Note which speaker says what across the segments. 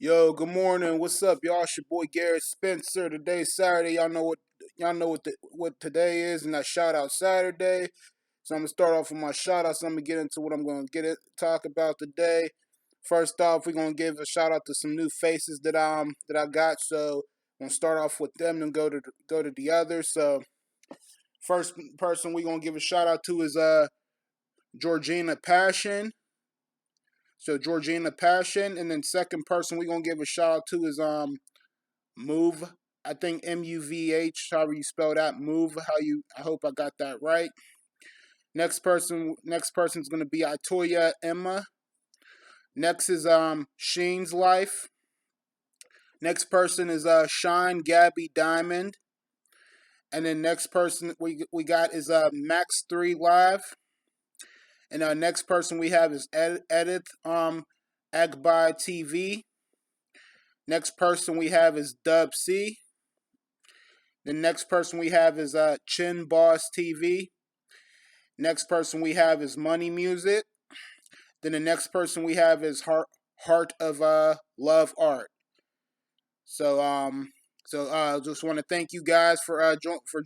Speaker 1: Yo, good morning. What's up, y'all? It's your boy Garrett Spencer. Today's Saturday. Y'all know what today is, and that shout out Saturday. So I'm gonna start off with my shout outs. I'm gonna get into what I'm gonna talk about today. First off, we're gonna give a shout out to some new faces that I got. So I'm gonna start off with them and go to the others. So first person we're gonna give a shout out to is Georgina Passion. So Georgina Passion, and then second person we're gonna give a shout out to is Move. I think MUVH, however you spell that. Move. I hope I got that right. Next person's gonna be Atoya Emma. Next is Sheen's Life. Next person is Shine Gabby Diamond. And then next person we got is Max 3 Live. And our next person we have is Edith Agbai TV. Next person we have is Dub C. The next person we have is Chin Boss TV. Next person we have is Money Music. Then the next person we have is Heart of Love Art. So just want to thank you guys for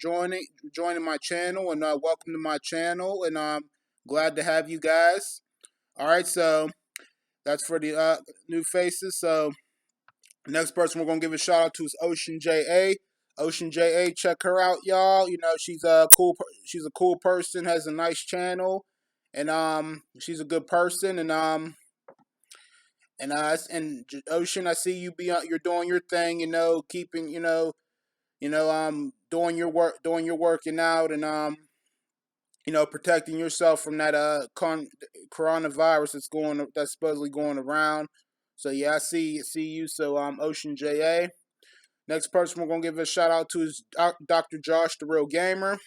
Speaker 1: joining my channel, and welcome to my channel, and glad to have you guys. All right, so that's for the new faces. So next person we're gonna give a shout out to is Ocean JA. Ocean JA, check her out, y'all. You know she's a cool person, has a nice channel, and she's a good person, and Ocean, I see you're doing your thing, keeping doing your working out, and protecting yourself from that coronavirus that's supposedly going around. So yeah, I see you. So Ocean JA. Next person we're gonna give a shout out to is Dr. Josh the Real Gamer.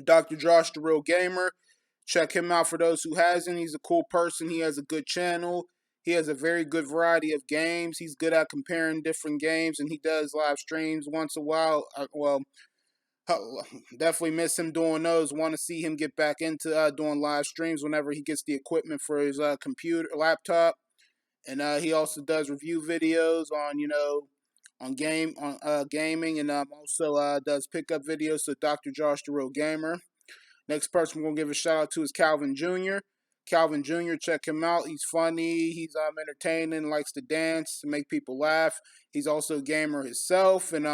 Speaker 1: Dr. Josh the Real Gamer. Check him out for those who hasn't. He's a cool person. He has a good channel. He has a very good variety of games. He's good at comparing different games, and he does live streams once in a while. Definitely miss him doing those. Want to see him get back into doing live streams whenever he gets the equipment for his laptop. And he also does review videos on gaming, and also does pickup videos. So Dr. Josh the Real Gamer. Next person we're gonna give a shout out to is Calvin Jr. Calvin Jr. Check him out. He's funny. He's entertaining. Likes to dance to make people laugh. He's also a gamer himself, and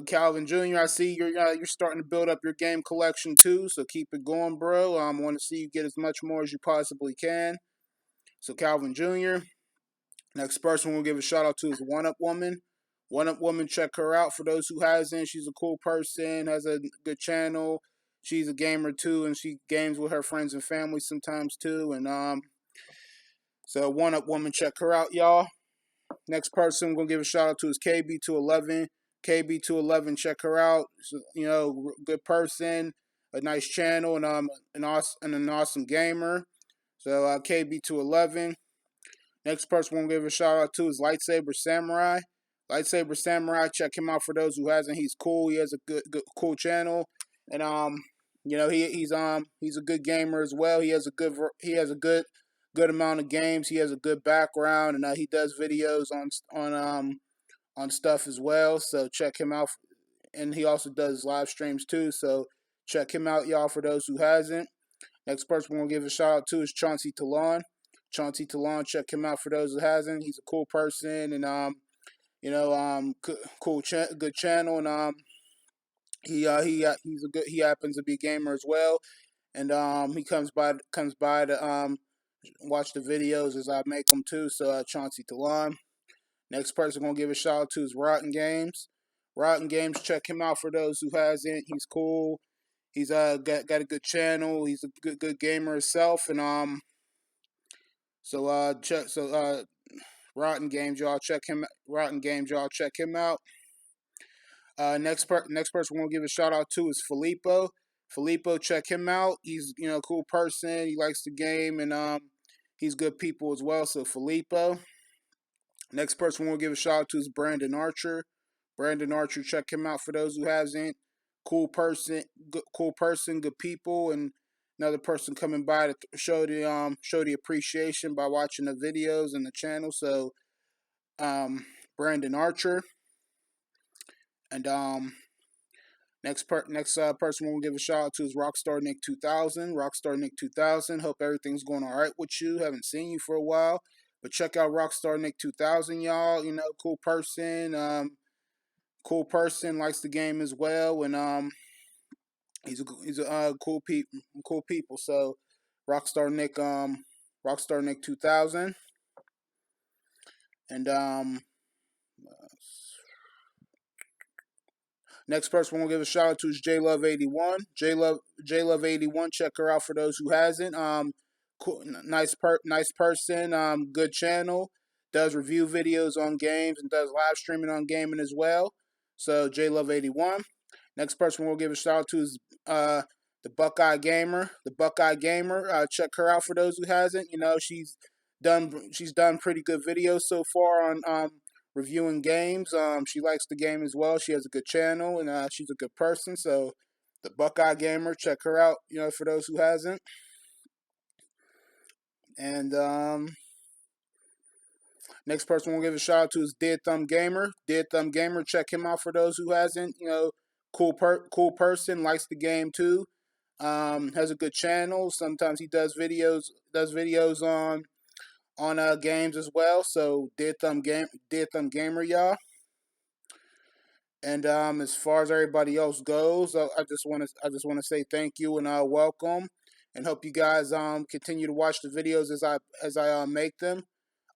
Speaker 1: Calvin Jr. I see you're starting to build up your game collection too. So keep it going, bro. I want to see you get as much more as you possibly can. So Calvin Jr. Next person we'll give a shout out to is One Up Woman. One Up Woman, check her out. For those who hasn't, she's a cool person, has a good channel. She's a gamer too, and she games with her friends and family sometimes too. And so One Up Woman, check her out, y'all. Next person I'm gonna give a shout out to is KB211. KB211, check her out. Good person, a nice channel, and an awesome gamer. So KB211. Next person we're gonna give a shout out to is Lightsaber Samurai. Lightsaber Samurai, check him out for those who hasn't. He's cool. He has a good cool channel, and he's a good gamer as well. He has a good amount of games. He has a good background, and he does videos on stuff as well. So check him out, and he also does live streams too. So check him out, y'all. For those who hasn't. Next person we're gonna give a shout out to is Chauncey Talon. Chauncey Talon, check him out for those who hasn't. He's a cool person, and good channel, and he happens to be a gamer as well, and he comes by to watch the videos as I make them too. So Chauncey Talon. Next person gonna give a shout out to is Rotten Games. Rotten Games, check him out for those who hasn't. He's cool. He's got a good channel. He's a good gamer himself, and Rotten Games, y'all check him. Rotten Games, y'all check him out. Next person we're gonna give a shout out to is Filippo. Filippo, check him out. He's a cool person. He likes the game, and he's good people as well. So Filippo. Next person we're gonna give a shout out to is Brandon Archer. Brandon Archer, check him out for those who hasn't. Cool person, good people, and another person coming by to show the appreciation by watching the videos and the channel. So Brandon Archer. And next person we'll give a shout out to is Rockstar Nick 2000. Rockstar Nick 2000. Hope everything's going all right with you. Haven't seen you for a while, but check out Rockstar Nick 2000, y'all. You know, cool person. Likes the game as well, and he's a cool people. So Rockstar Nick 2000, and next person we'll give a shout out to is JLove81. JLove81. Check her out for those who hasn't. Cool, nice person. Good channel. Does review videos on games and does live streaming on gaming as well. So JLove81. Next person we'll give a shout out to is the Buckeye Gamer. The Buckeye Gamer. Check her out for those who hasn't. You know, she's done pretty good videos so far on reviewing games. She likes the game as well. She has a good channel and she's a good person. So the Buckeye Gamer, check her out. You know, for those who hasn't. And next person we'll give a shout out to is Dead Thumb Gamer. Dead Thumb Gamer, check him out for those who hasn't. You know, cool person, likes the game too. Has a good channel. Sometimes he does videos on games as well. So Dead Thumb Gamer, y'all. And as far as everybody else goes, I just want to say thank you and welcome, and hope you guys continue to watch the videos as I make them.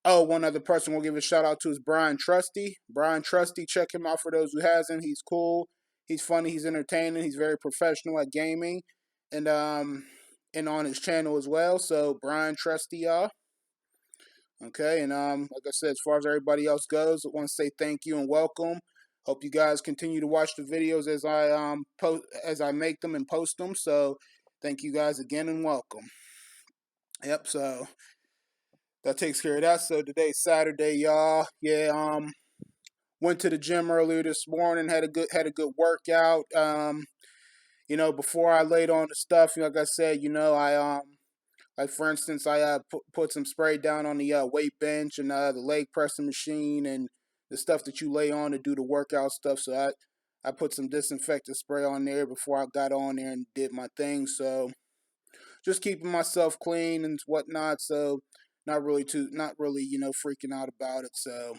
Speaker 1: Oh, one other person we'll give a shout out to is Brian Trusty. Brian Trusty, check him out for those who hasn't. He's cool. He's funny. He's entertaining. He's very professional at gaming, and on his channel as well. So Brian Trusty, y'all. Okay, and like I said, as far as everybody else goes, I want to say thank you and welcome. Hope you guys continue to watch the videos as I make them and post them. So thank you guys again and welcome. Yep. So that takes care of that. So today's Saturday, y'all. Yeah. Went to the gym earlier this morning. Had a good workout. You know, before I laid on the stuff, like I said, you know, like for instance, I put some spray down on the weight bench and the leg pressing machine and the stuff that you lay on to do the workout stuff. So I put some disinfectant spray on there before I got on there and did my thing. So just keeping myself clean and whatnot. So not really, you know, freaking out about it. So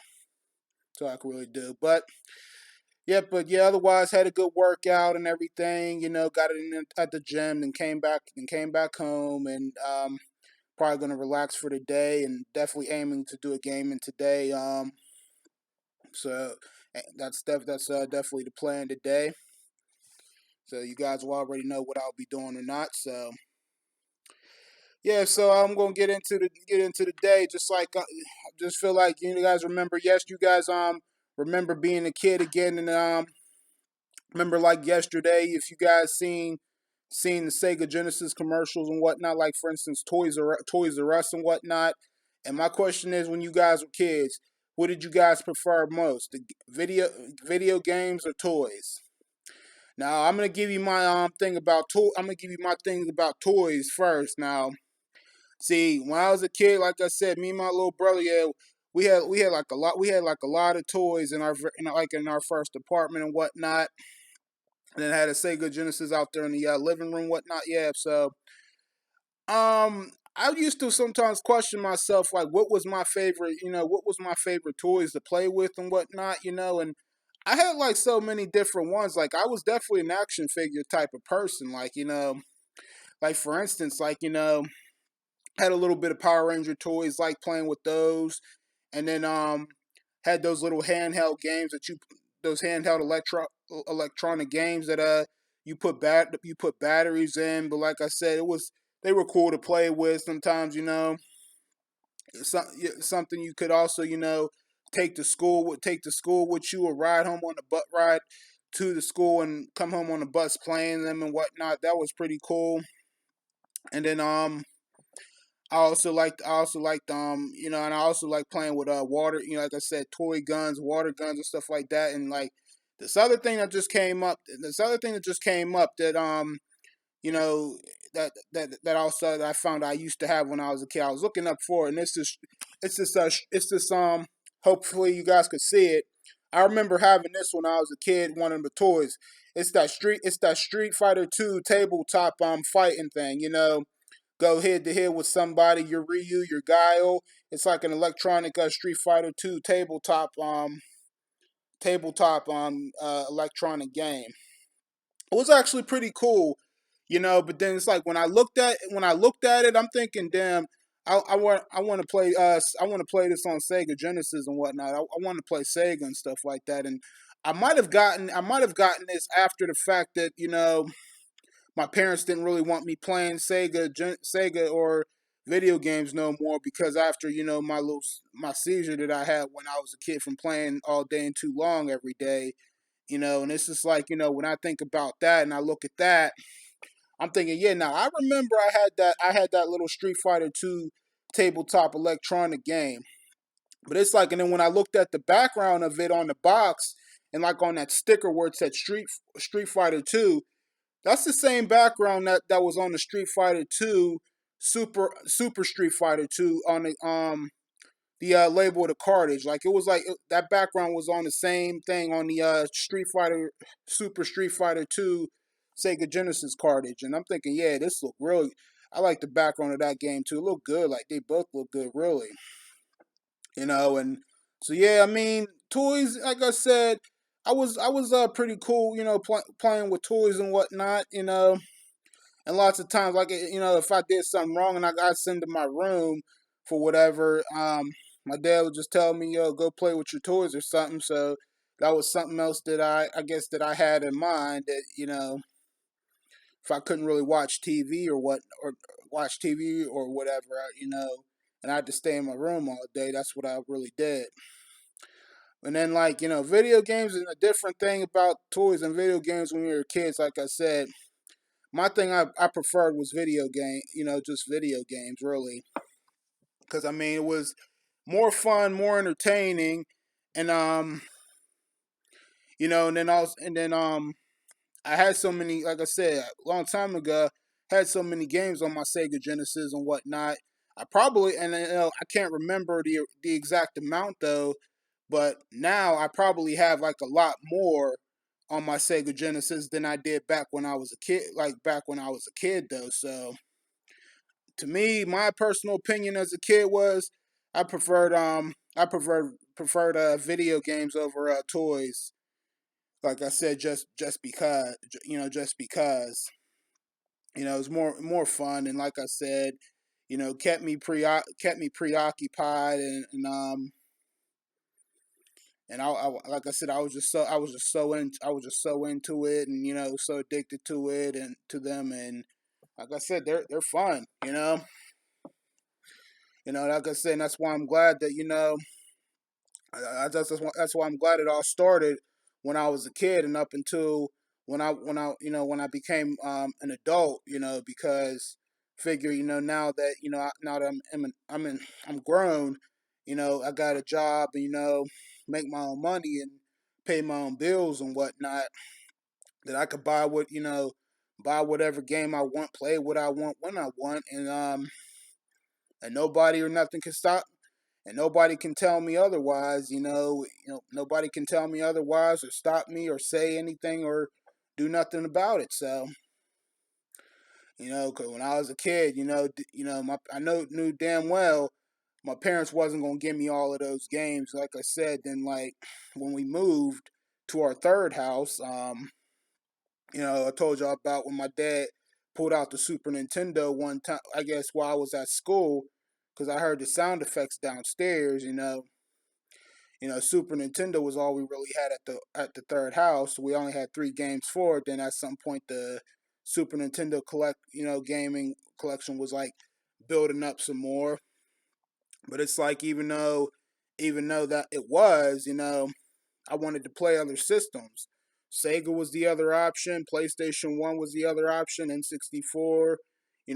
Speaker 1: I can really do. But yeah, otherwise had a good workout and everything. You know, got it in at the gym and came back home and probably gonna relax for the day and definitely aiming to do a gaming today. So that's definitely the plan today. So you guys will already know what I'll be doing or not. So yeah, so I'm gonna get into the day. Just like I just feel like you guys remember. Yes, you guys remember being a kid again, and remember like yesterday. If you guys seen the Sega Genesis commercials and whatnot, like for instance Toys R Us and whatnot. And my question is, when you guys were kids, what did you guys prefer most, the video games or toys? Now I'm gonna give you my I'm gonna give you my things about toys first. Now, see, when I was a kid, like I said, me and my little brother, yeah, we had like a lot of toys in our first apartment and whatnot. And then had a Sega Genesis out there in the living room, whatnot. Yeah, so I used to sometimes question myself, like, what was my favorite, toys to play with and whatnot, and I had like so many different ones. Like, I was definitely an action figure type of person, like, like for instance, like, had a little bit of Power Ranger toys, like playing with those, and then had those little handheld games those handheld electronic games that you put batteries in. But like I said, they were cool to play with. Sometimes something you could also take to school with you, or ride home on the ride to the school and come home on the bus playing them and whatnot. That was pretty cool. And then and I also like playing with water, like I said, toy guns, water guns and stuff like that. And like this other thing that just came up that you know that also that I found I used to have when I was a kid. I was looking up for it, and it's this hopefully you guys could see it. I remember having this when I was a kid, one of the toys. It's that Street Fighter 2 tabletop fighting thing, go head to head with somebody, your Ryu, your Guile. It's like an electronic Street Fighter 2 electronic game. It was actually pretty cool, But then it's like when I looked at it, I'm thinking, damn, I want to play I want to play this on Sega Genesis and whatnot. I want to play Sega and stuff like that. And I might have gotten this after the fact that my parents didn't really want me playing Sega or video games no more because after my seizure that I had when I was a kid from playing all day and too long every day, and it's just like when I think about that and I look at that, I'm thinking, yeah, now I remember I had that little Street Fighter 2 tabletop electronic game. But it's like, and then when I looked at the background of it on the box and like on that sticker where it said Street Fighter 2, that's the same background that was on the Street Fighter 2 Super Street Fighter 2 on the label of the cartridge. Like it was like that background was on the same thing on the Super Street Fighter 2 Sega Genesis cartridge. And I'm thinking, yeah, this look really. I like the background of that game too. It looked good. Like they both look good, really. And so yeah, I mean, toys. Like I said, I was pretty cool. Playing with toys and whatnot. And lots of times, like if I did something wrong and I got sent to my room for whatever, my dad would just tell me, "Yo, go play with your toys or something." So that was something else that I guess that I had in mind that if I couldn't really watch TV or watch TV or whatever, and I had to stay in my room all day. That's what I really did. And then like video games is a different thing about toys and video games when we were kids. Like I said, my thing I preferred was video game, just video games really, because I mean it was more fun, more entertaining, and and then I had so many, like I said, a long time ago, had so many games on my Sega Genesis and whatnot. I probably and I can't remember the exact amount though, but now I probably have like a lot more on my Sega Genesis than I did back when I was a kid. Like back when I was a kid though, so to me, my personal opinion as a kid was I preferred video games over toys. Like I said, just because just because it's more fun and like I said, kept me preoccupied and like I said, I was just so into it and so addicted to it and to them and like I said, they're fun, like I said, and that's why I'm glad that that's why I'm glad it all started when I was a kid and up until when I became an adult, because figure now that now that I'm grown, I got a job and make my own money and pay my own bills and whatnot that I could buy whatever game I want, play what I want when I want, and nobody or nothing can stop and nobody can tell me otherwise. Nobody can tell me otherwise or stop me or say anything or do nothing about it. So, 'cause when I was a kid, I knew damn well my parents wasn't gonna give me all of those games. Like I said, then like when we moved to our third house, I told y'all about when my dad pulled out the Super Nintendo one time. I guess while I was at school, because I heard the sound effects downstairs. Super Nintendo was all we really had at the third house. We only had three games for it. Then at some point, the Super Nintendo gaming collection was like building up some more. But it's like even though that it was, I wanted to play other systems. Sega was the other option. PlayStation 1 was the other option. N64,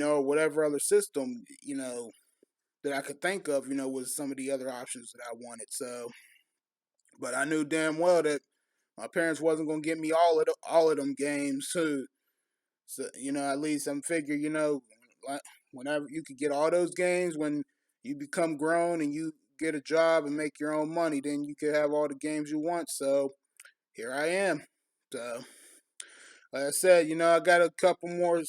Speaker 1: or whatever other system, that I could think of, was some of the other options that I wanted. So, but I knew damn well that my parents wasn't gonna get me all of them games too. So at least I'm figure whenever you could get all those games when you become grown and you get a job and make your own money, then you could have all the games you want. So here I am. So like I said, I got a couple more.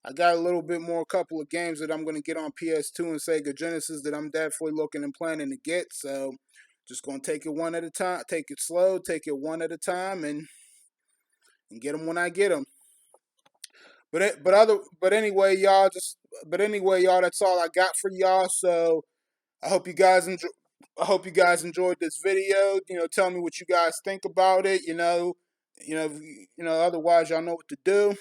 Speaker 1: I got a little bit more, couple of games that I'm going to get on PS2 and Sega Genesis that I'm definitely looking and planning to get. So just going to take it one at a time, take it slow, take it one at a time, and get them when I get them. But anyway, y'all, that's all I got for y'all. So I hope you guys enjoy. I hope you guys enjoyed this video. Tell me what you guys think about it. Otherwise, y'all know what to do.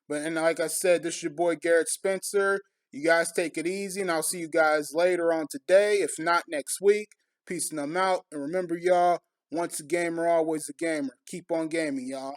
Speaker 1: But and like I said, this is your boy Garrett Spencer. You guys take it easy, and I'll see you guys later on today, if not next week. Peace and I'm out. And remember, y'all, once a gamer, always a gamer. Keep on gaming, y'all.